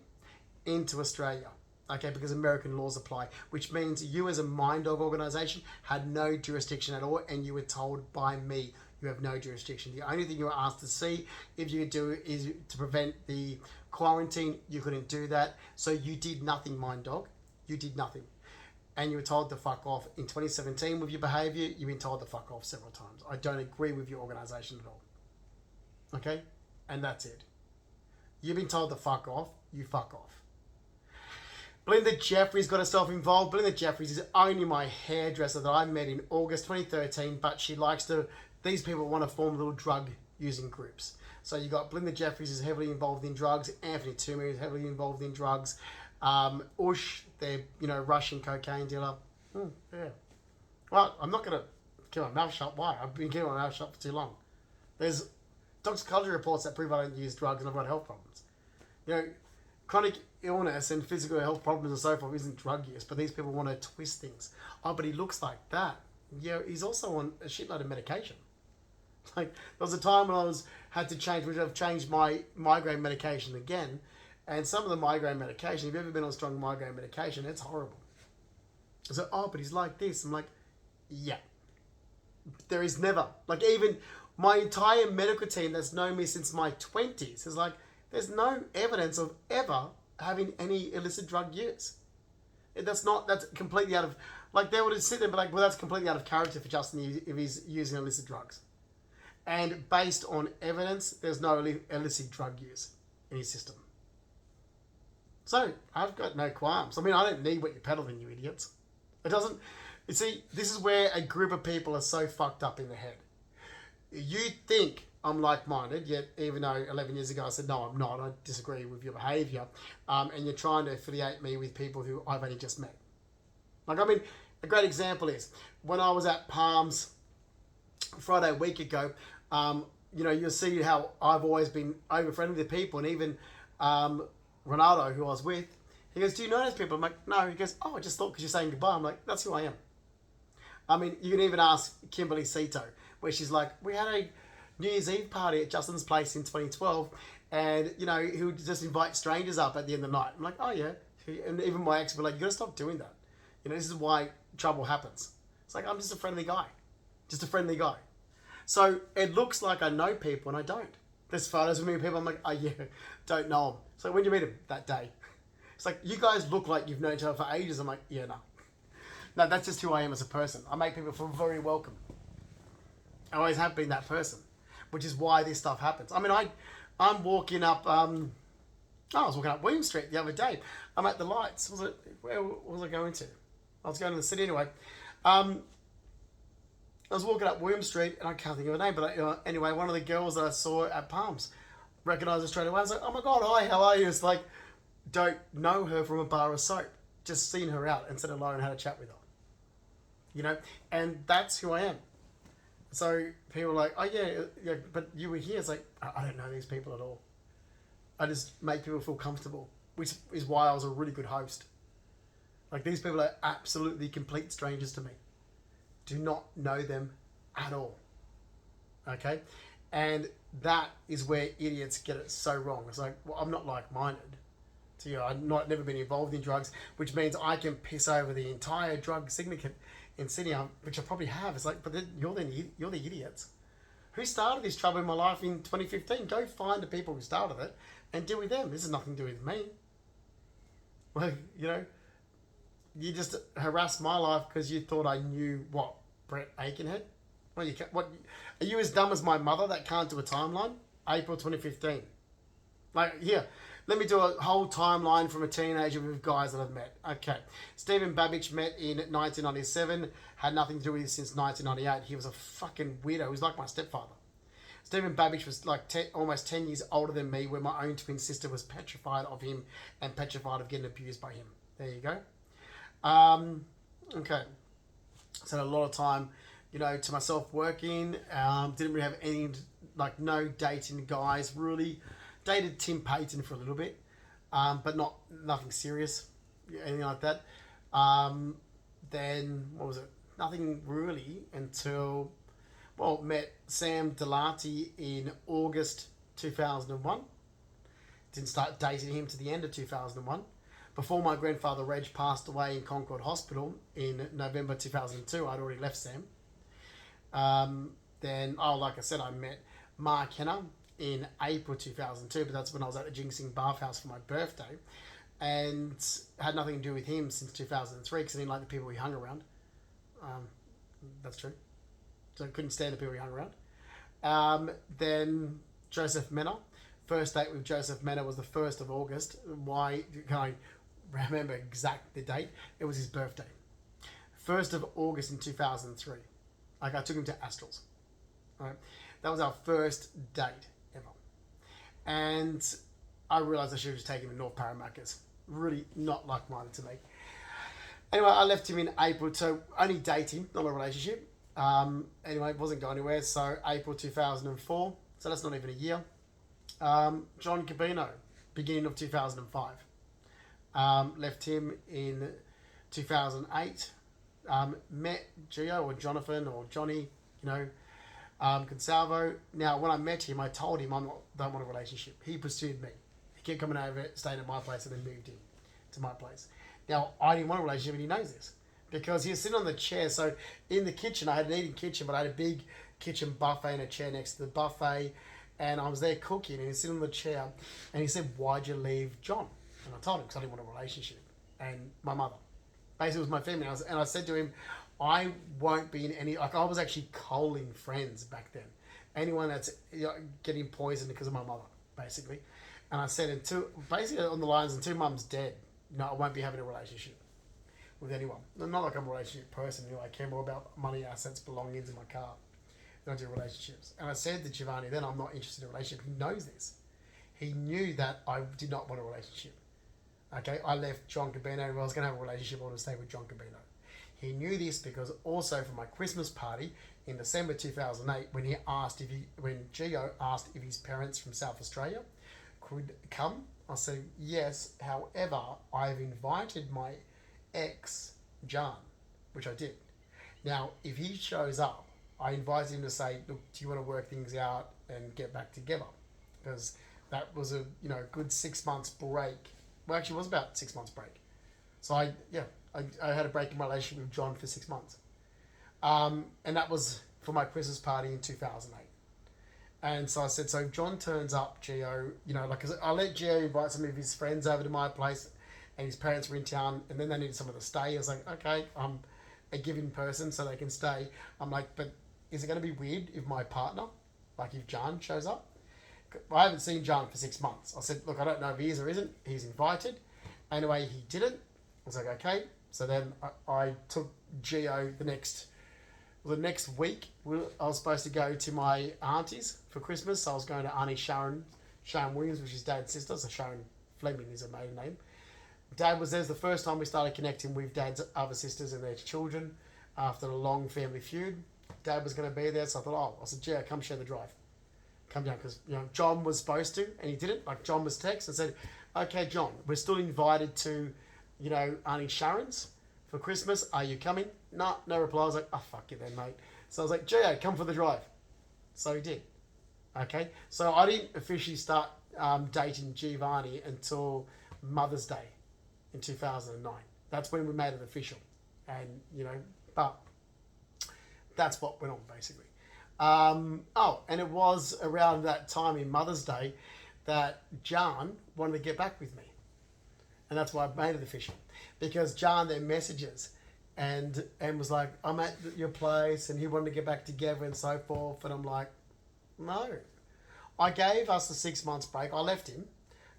into Australia. Okay, because American laws apply, which means you as a Mind Dog organization had no jurisdiction at all, and you were told by me you have no jurisdiction. The only thing you were asked to see if you could do is to prevent the quarantine. You couldn't do that, so you did nothing, Mind Dog. You did nothing. And you were told to fuck off. In 2017 with your behaviour, you've been told to fuck off several times. I don't agree with your organisation at all. Okay? And that's it. You've been told to fuck off. You fuck off. Belinda Jeffries got herself involved. Belinda Jeffries is only my hairdresser that I met in August 2013, but she likes to, these people want to form little drug using groups. So you got Belinda Jeffries is heavily involved in drugs. Anthony Toomey is heavily involved in drugs. Ush, their Russian cocaine dealer. Yeah. Well, I'm not gonna keep my mouth shut. Why? I've been keeping my mouth shut for too long. There's toxicology reports that prove I don't use drugs and I've got health problems. Chronic illness and physical health problems and so forth isn't drug use, but these people want to twist things. Oh, but he looks like that. Yeah, he's also on a shitload of medication. Like, there was a time when I had to change, which I've changed my migraine medication again, and some of the migraine medication, if you've ever been on strong migraine medication, it's horrible. So, oh, but he's like this. I'm like, yeah. There is never, like, even my entire medical team that's known me since my 20s is like, there's no evidence of ever having any illicit drug use. That's completely out of, like, they would sit there and be like, well, that's completely out of character for Justin if he's using illicit drugs. And based on evidence, there's no illicit drug use in his system. So, I've got no qualms. I mean, I don't need what you're peddling, you idiots. It doesn't, you see, this is where a group of people are so fucked up in the head. You think I'm like-minded, yet even though 11 years ago I said, no, I'm not, I disagree with your behaviour, and you're trying to affiliate me with people who I've only just met. Like, I mean, a great example is, when I was at Palms Friday a week ago, you'll see how I've always been over-friendly to people, and even Renato, who I was with, he goes, do you know those people? I'm like, no. He goes, oh, I just thought because you're saying goodbye. I'm like, that's who I am. I mean, you can even ask Kimberly Sito, where she's like, we had a New Year's Eve party at Justin's place in 2012, and he would just invite strangers up at the end of the night. I'm like, oh yeah. And even my ex would be like, you gotta stop doing that. This is why trouble happens. It's like, I'm just a friendly guy. So it looks like I know people and I don't. There's photos of me with people, I'm like, oh yeah, don't know them. So when did you meet them? That day. It's like, you guys look like you've known each other for ages. I'm like, yeah, no. No, that's just who I am as a person. I make people feel very welcome. I always have been that person, which is why this stuff happens. I mean, I'm walking up, I was walking up William Street the other day. I'm at the lights. Where was I going to? I was going to the city anyway. I was walking up William Street, and I can't think of her name, but anyway, one of the girls that I saw at Palms recognized her straight away. I was like, oh my God, hi, how are you? It's like, don't know her from a bar of soap. Just seen her out and said hello and had a chat with her. And that's who I am. So people are like, oh yeah, but you were here. It's like, I don't know these people at all. I just make people feel comfortable, which is why I was a really good host. Like, these people are absolutely complete strangers to me. Do not know them at all. Okay? And that is where idiots get it so wrong. It's like, well, I'm not like-minded. So, I've never been involved in drugs, which means I can piss over the entire drug syndicate in Sydney, which I probably have. It's like, but then you're the idiots. Who started this trouble in my life in 2015? Go find the people who started it and deal with them. This has nothing to do with me. Well, you just harassed my life because you thought I knew what Brett Aikenhead. What? Are you as dumb as my mother that can't do a timeline? April 2015. Like, here, let me do a whole timeline from a teenager with guys that I've met. Okay. Stephen Babbage met in 1997. Had nothing to do with it since 1998. He was a fucking weirdo. He was like my stepfather. Stephen Babbage was like almost 10 years older than me, where my own twin sister was petrified of him and petrified of getting abused by him. There you go. Okay. Spent a lot of time, to myself working. Didn't really have any, no dating guys, really. Dated Tim Payton for a little bit, but nothing serious, anything like that. Then, what was it? Nothing really until, met Sam Delati in August 2001. Didn't start dating him to the end of 2001. Before my grandfather Reg passed away in Concord Hospital in November 2002, I'd already left Sam. Then, like I said, I met Mark Henner in April 2002, but that's when I was at the Ginseng Bathhouse for my birthday, and had nothing to do with him since 2003 because I didn't like the people he hung around. That's true. So I couldn't stand the people he hung around. Then Joseph Menor, first date with Joseph Mena was the 1st of August. Why can I remember exact the date? It was his birthday. 1st of August in 2003. Like, I took him to Astrals. Right? That was our first date ever. And I realised I should have just taken him to North Parramaccas. Really not like-minded to me. Anyway, I left him in April to only dating, not a relationship. Anyway, it wasn't going anywhere. So April 2004. So that's not even a year. John Cabino, beginning of 2005. Left him in 2008. Met Gio or Jonathan or Johnny, Consalvo. Now, when I met him, I told him don't want a relationship. He pursued me. He kept coming over, staying at my place, and then moved in to my place. Now, I didn't want a relationship, and he knows this. Because he was sitting on the chair. So, in the kitchen, I had an eating kitchen, but I had a big kitchen buffet and a chair next to the buffet. And I was there cooking, and he's sitting on the chair. And he said, "Why'd you leave John?" And I told him, because I didn't want a relationship. And my mother. Basically, it was my family. And I said to him, I won't be in any... Like, I was actually culling friends back then. Anyone that's getting poisoned because of my mother, basically. And I said, basically on the lines, until Mum's dead, I won't be having a relationship with anyone. Not like I'm a relationship person. I care more about money, assets, belongings in my car than I do relationships. And I said to Giovanni, then I'm not interested in a relationship. He knows this. He knew that I did not want a relationship. Okay, I left John Cabino. If I was going to have a relationship, I want to stay with John Cabino. He knew this because also for my Christmas party in December 2008, when Gio asked if his parents from South Australia could come, I said yes. However, I've invited my ex, John, which I did. Now, if he shows up, I invited him to say, look, do you want to work things out and get back together? Because that was a good 6 months break. Well, actually, it was about 6 months break. So I had a break in my relationship with John for 6 months. And that was for my Christmas party in 2008. And so I said, so John turns up, Gio, I let Gio invite some of his friends over to my place, and his parents were in town, and then they needed someone to stay. I was like, okay, I'm a giving person, so they can stay. I'm like, but is it going to be weird if my partner, like if John shows up? I haven't seen John for 6 months. I said, look, I don't know if he is or isn't. He's invited. Anyway, he didn't. I was like, okay. So then I took Gio the next week. I was supposed to go to my auntie's for Christmas. So I was going to Auntie Sharon Williams, which is Dad's sister. So Sharon Fleming is her maiden name. Dad was there. It was the first time we started connecting with Dad's other sisters and their children after a long family feud. Dad was going to be there. So I thought, I said, Gio, come share the drive. Come down, because John was supposed to and he didn't. Like, John was text and said, okay, John, we're still invited to Auntie Sharon's for Christmas. Are you coming? No reply. I was like, oh, fuck you then, mate. So I was like, Gio, come for the drive. So he did. Okay, so I didn't officially start dating Giovanni until Mother's Day in 2009. That's when we made it official. And but that's what went on, basically. And it was around that time in Mother's Day that John wanted to get back with me. And that's why I made it official. Because John then messages and was like, I'm at your place, and he wanted to get back together and so forth. And I'm like, no. I gave us a 6 months break. I left him.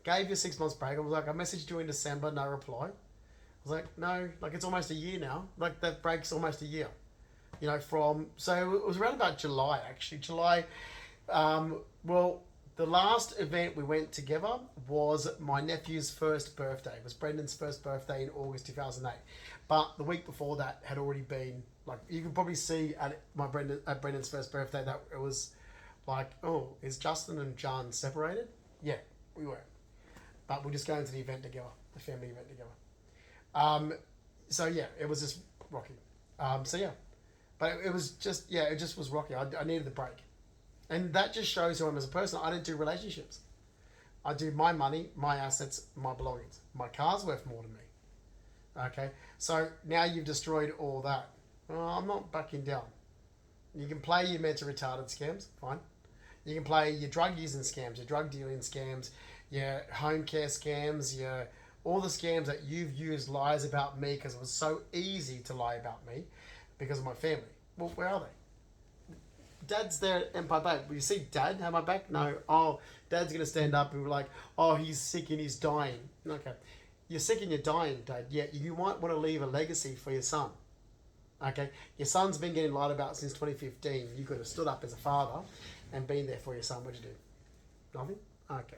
Gave you a 6 months break. I was like, I messaged you in December, no reply. I was like, no, it's almost a year now. Like, that break's almost a year. So it was around about July, actually. July, the last event we went together was my nephew's first birthday. It was Brendan's first birthday in August 2008. But the week before that had already been, you can probably see at Brendan's first birthday that it was like, oh, is Justin and John separated? Yeah, we were. But we're just going to the event together, the family event together. So yeah, it was just rocky. But it was just, it just was rocky. I needed the break. And that just shows who I am as a person. I don't do relationships. I do my money, my assets, my belongings. My car's worth more than me. Okay? So now you've destroyed all that. Well, I'm not backing down. You can play your mental retarded scams, fine. You can play your drug using scams, your drug dealing scams, your home care scams, all the scams that you've used lies about me because it was so easy to lie about me because of my family. Well, where are they? Dad's there and my back. Will you see Dad have my back? No. Oh, Dad's gonna stand up and be like, oh, he's sick and he's dying. Okay, you're sick and you're dying, Dad. Yeah, you might want to leave a legacy for your son. Okay, your son's been getting lied about since 2015. You could have stood up as a father and been there for your son. What'd you do? Nothing. Okay.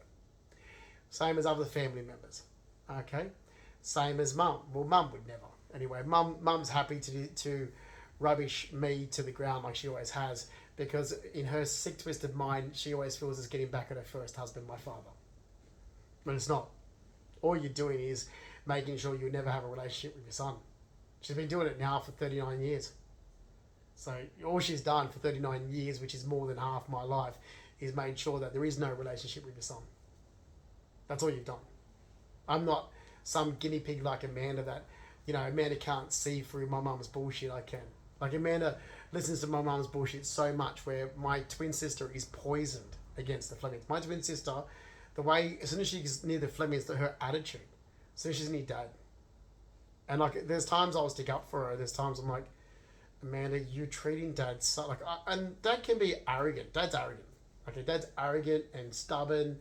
Same as other family members. Okay. Same as mum. Well, mum would never. Anyway, mum's happy to rubbish me to the ground like she always has, because in her sick, twisted mind, she always feels it's getting back at her first husband, my father. But it's not. All you're doing is making sure you never have a relationship with your son. She's been doing it now for 39 years. So all she's done for 39 years, which is more than half my life, is made sure that there is no relationship with your son. That's all you've done. I'm not some guinea pig like Amanda that, Amanda can't see through my mum's bullshit. I can. Like, Amanda listens to my mum's bullshit so much, where my twin sister is poisoned against the Flemings. My twin sister, the way, as soon as she's near the Flemings, her attitude, as soon as she's near Dad. And like, there's times I'll stick up for her. There's times I'm like, Amanda, you're treating Dad so, like, and Dad can be arrogant. Dad's arrogant. Okay, Dad's arrogant and stubborn,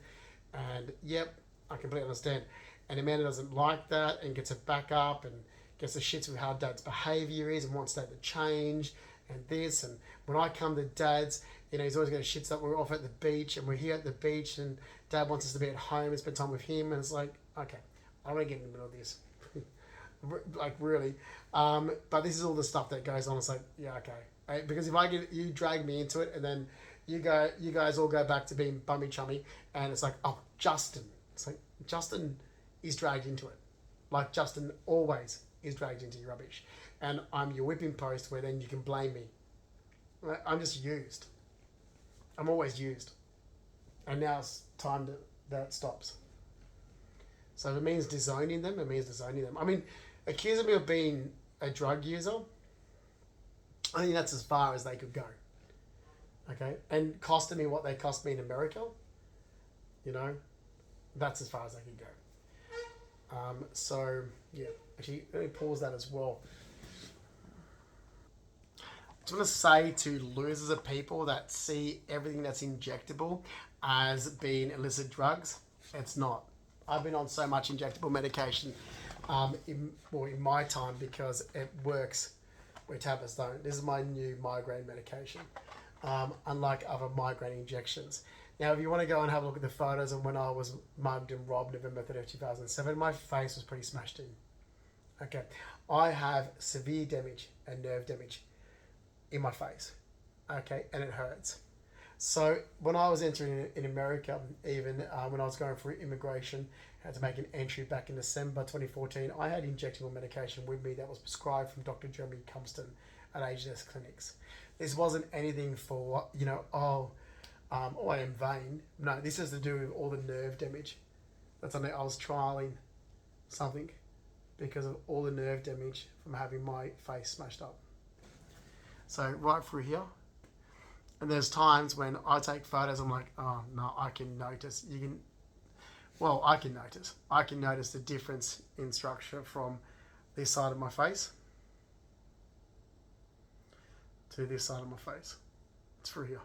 and yep, I completely understand. And Amanda doesn't like that and gets her back up and gets the shits with how Dad's behaviour is and wants Dad to change and this. And when I come to Dad's, he's always got shits that we're off at the beach and we're here at the beach and Dad wants us to be at home and spend time with him. And it's like, okay, I want to get in the middle of this. Like, really. But this is all the stuff that goes on. It's like, yeah, okay. Because if you drag me into it and then you guys all go back to being bummy chummy and it's like, oh, Justin. It's like, Justin is dragged into it. Like, Justin always is dragged into your rubbish. And I'm your whipping post where then you can blame me. I'm just used. I'm always used. And now it's time that stops. So if it means disowning them, it means disowning them. I mean, accusing me of being a drug user, I think that's as far as they could go. Okay? And costing me what they cost me in America, that's as far as they could go. So, yeah. Actually, let me pause that as well. I just want to say to losers of people that see everything that's injectable as being illicit drugs, it's not. I've been on so much injectable medication in my time because it works where tablets don't. This is my new migraine medication, unlike other migraine injections. Now, if you want to go and have a look at the photos of when I was mugged and robbed November 30th, 2007, my face was pretty smashed in. Okay, I have severe damage and nerve damage in my face. Okay, and it hurts. So when I was entering in America, even when I was going through immigration, I had to make an entry back in December 2014. I had injectable medication with me that was prescribed from Dr. Jeremy Cumpston at AGS clinics. This wasn't anything for, I am vain. No, this has to do with all the nerve damage. That's something I was trialing something because of all the nerve damage from having my face smashed up. So right through here. And there's times when I take photos, I'm like, oh, no, I can notice. I can notice. I can notice the difference in structure from this side of my face to this side of my face. It's through here.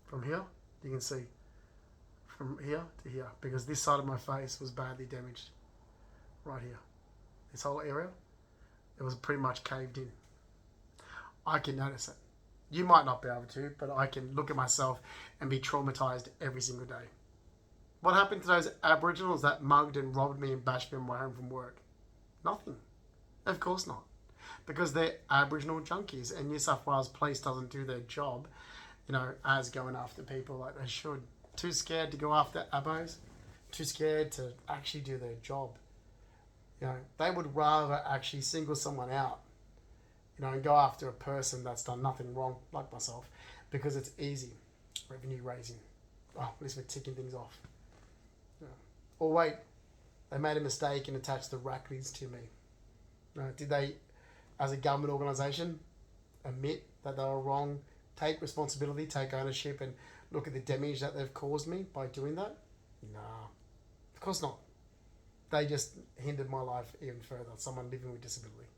From here, you can see from here to here, because this side of my face was badly damaged. Right here. This whole area, it was pretty much caved in. I can notice it. You might not be able to, but I can look at myself and be traumatized every single day. What happened to those Aboriginals that mugged and robbed me and bashed me on my way home from work? Nothing. Of course not. Because they're Aboriginal junkies and New South Wales Police doesn't do their job, as going after people like they should. Too scared to go after Abos. Too scared to actually do their job. They would rather actually single someone out, and go after a person that's done nothing wrong, like myself, because it's easy. Revenue raising. Oh, at least we're ticking things off. Or wait, they made a mistake and attached the Rackleys to me. Did they, as a government organisation, admit that they were wrong, take responsibility, take ownership, and look at the damage that they've caused me by doing that? Nah, of course not. They just hindered my life even further. Someone living with disability.